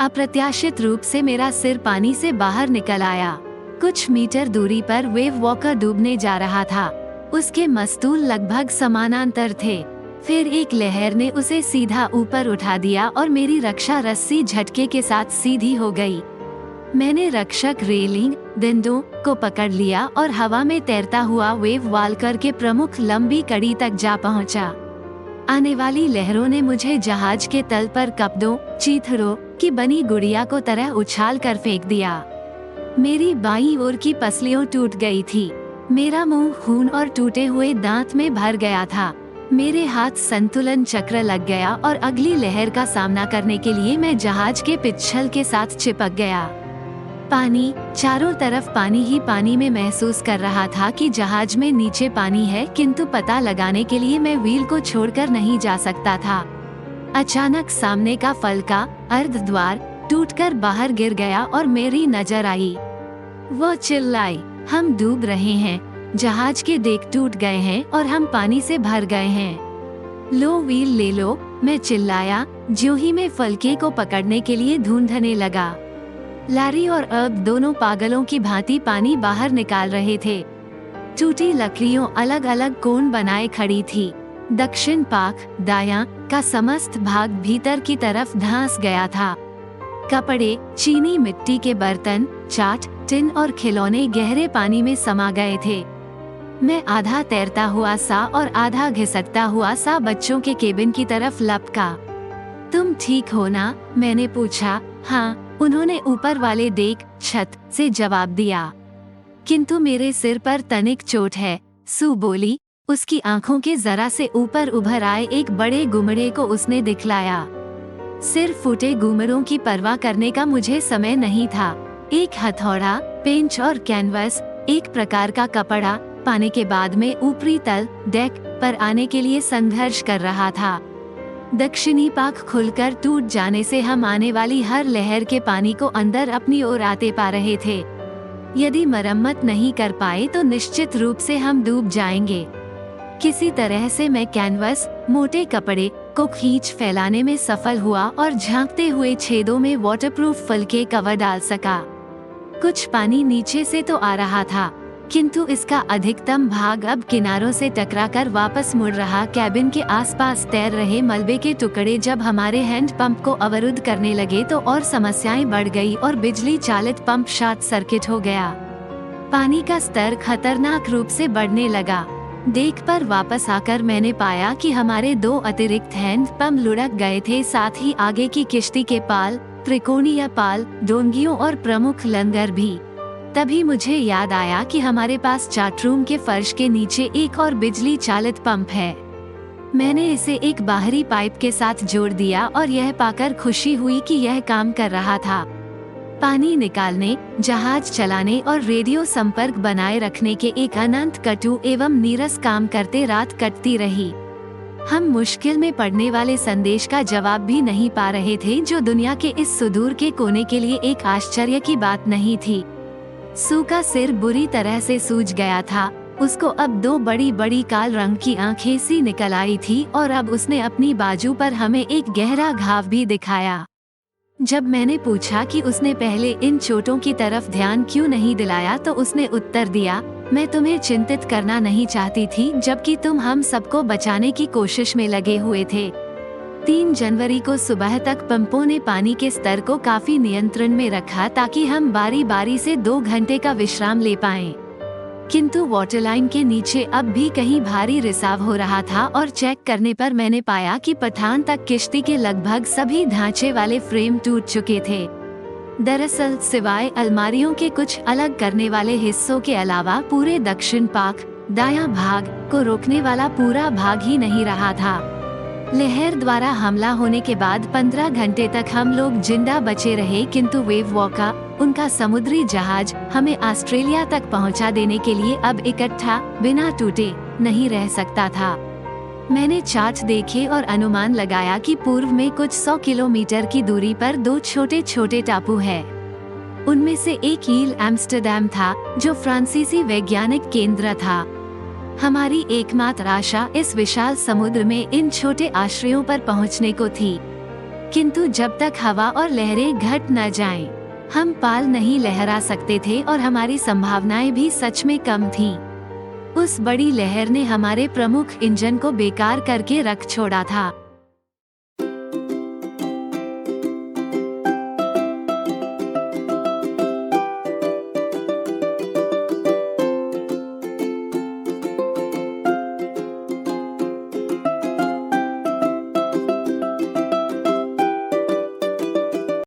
अप्रत्याशित रूप से मेरा सिर पानी से बाहर निकल आया। कुछ मीटर दूरी पर वेव वॉकर डूबने जा रहा था। उसके मस्तूल लगभग समानांतर थे। फिर एक लहर ने उसे सीधा ऊपर उठा दिया और मेरी रक्षा रस्सी झटके के साथ सीधी हो गई। मैंने रक्षक रेलिंग डंडों को पकड़ लिया और हवा में तैरता हुआ वेव वॉकर के प्रमुख लंबी कड़ी तक जा पहुंचा। आने वाली लहरों ने मुझे जहाज के तल पर कपड़ों चीथड़ों की बनी गुड़िया को तरह उछाल कर फेंक दिया। मेरी बाईं ओर की पसलियों टूट गई थी। मेरा मुंह खून और टूटे हुए दांत में भर गया था। मेरे हाथ संतुलन चक्र लग गया और अगली लहर का सामना करने के लिए मैं जहाज के पिछल के साथ चिपक गया। पानी, चारों तरफ पानी ही पानी में महसूस कर रहा था कि जहाज में नीचे पानी है, किंतु पता लगाने के लिए मैं व्हील को छोड़कर नहीं जा सकता था। अचानक सामने का फल का अर्ध द्वार टूटकर बाहर गिर गया और मेरी नजर आई। वो चिल्लाई, हम डूब रहे हैं, जहाज के डेक टूट गए हैं और हम पानी से भर गए हैं। लो व्हील ले लो, मैं चिल्लाया, ज्यों ही मैं फलके को पकड़ने के लिए ढूंढने लगा। लैरी और अर्ब दोनों पागलों की भांति पानी बाहर निकाल रहे थे। टूटी लकड़ियों अलग अलग कोण बनाए खड़ी थी। दक्षिण पाक दायां का समस्त भाग भीतर की तरफ धंस गया था। कपड़े, चीनी मिट्टी के बर्तन, चाट, टिन और खिलौने गहरे पानी में समा गए थे। मैं आधा तैरता हुआ सा और आधा घिसकता हुआ सा बच्चों के केबिन की तरफ लपका। तुम ठीक हो ना? मैंने पूछा। हाँ, उन्होंने ऊपर वाले डेक छत से जवाब दिया। किंतु मेरे सिर पर तनिक चोट है, सू बोली। उसकी आंखों के जरा से ऊपर उभर आए एक बड़े गुमड़े को उसने दिखलाया। सिर फूटे गुमरों की परवाह करने का मुझे समय नहीं था। एक हथौड़ा, पेंच और कैनवस, एक प्रकार का कपड़ा पाने के बाद में ऊपरी तल डेक पर आने के लिए संघर्ष कर रहा था। दक्षिणी पाक खुलकर टूट जाने से हम आने वाली हर लहर के पानी को अंदर अपनी ओर आते पा रहे थे। यदि मरम्मत नहीं कर पाए तो निश्चित रूप से हम डूब जाएंगे। किसी तरह से मैं कैनवस, मोटे कपड़े को खींच फैलाने में सफल हुआ और झांकते हुए छेदों में वाटरप्रूफ फलके कवर डाल सका। कुछ पानी नीचे से तो आ रहा था, किंतु इसका अधिकतम भाग अब किनारों से टकराकर वापस मुड़ रहा। कैबिन के आसपास तैर रहे मलबे के टुकड़े जब हमारे हैंड पंप को अवरुद्ध करने लगे तो और समस्याएं बढ़ गई और बिजली चालित पंप शॉर्ट सर्किट हो गया। पानी का स्तर खतरनाक रूप से बढ़ने लगा। डेक पर वापस आकर मैंने पाया कि हमारे 2 अतिरिक्त हैंड पंप लुढ़क गए थे, साथ ही आगे की किश्ती के पाल, त्रिकोणीय पाल, डोंगियों और प्रमुख लंगर भी। तभी मुझे याद आया कि हमारे पास चार्टरूम के फर्श के नीचे एक और बिजली चालित पंप है। मैंने इसे एक बाहरी पाइप के साथ जोड़ दिया और यह पाकर खुशी हुई कि यह काम कर रहा था। पानी निकालने, जहाज चलाने और रेडियो संपर्क बनाए रखने के एक अनंत कटु एवं नीरस काम करते रात कटती रही। हम मुश्किल में पड़ने वाले संदेश का जवाब भी नहीं पा रहे थे, जो दुनिया के इस सुदूर के कोने के लिए एक आश्चर्य की बात नहीं थी। सू का सिर बुरी तरह से सूज गया था। उसको अब 2 बड़ी बड़ी काल रंग की आंखें सी निकल आई थी और अब उसने अपनी बाजू पर हमें एक गहरा घाव भी दिखाया। जब मैंने पूछा कि उसने पहले इन चोटों की तरफ ध्यान क्यों नहीं दिलाया तो उसने उत्तर दिया, मैं तुम्हें चिंतित करना नहीं चाहती थी, जबकि तुम हम सबको बचाने की कोशिश में लगे हुए थे। 3 जनवरी को सुबह तक पंपों ने पानी के स्तर को काफी नियंत्रण में रखा ताकि हम बारी बारी से 2 घंटे का विश्राम ले पाएं। किंतु वाटरलाइन के नीचे अब भी कहीं भारी रिसाव हो रहा था और चेक करने पर मैंने पाया कि पठान तक किश्ती के लगभग सभी ढांचे वाले फ्रेम टूट चुके थे। दरअसल सिवाय अलमारियों के कुछ अलग करने वाले हिस्सों के अलावा पूरे दक्षिण पाक दायां भाग को रोकने वाला पूरा भाग ही नहीं रहा था। लहर द्वारा हमला होने के बाद 15 घंटे तक हम लोग जिंदा बचे रहे, किंतु वेव वॉकर, उनका समुद्री जहाज, हमें ऑस्ट्रेलिया तक पहुंचा देने के लिए अब इकट्ठा बिना टूटे नहीं रह सकता था। मैंने चार्ट देखे और अनुमान लगाया कि पूर्व में कुछ 100 किलोमीटर की दूरी पर 2 छोटे छोटे टापू है। उनमें से एक ईल एम्स्टर्डम था, जो फ्रांसीसी वैज्ञानिक केंद्र था। हमारी एकमात्र आशा इस विशाल समुद्र में इन छोटे आश्रयों पर पहुंचने को थी। किंतु जब तक हवा और लहरें घट न जाएं, हम पाल नहीं लहरा सकते थे और हमारी संभावनाएं भी सच में कम थीं। उस बड़ी लहर ने हमारे प्रमुख इंजन को बेकार करके रख छोड़ा था।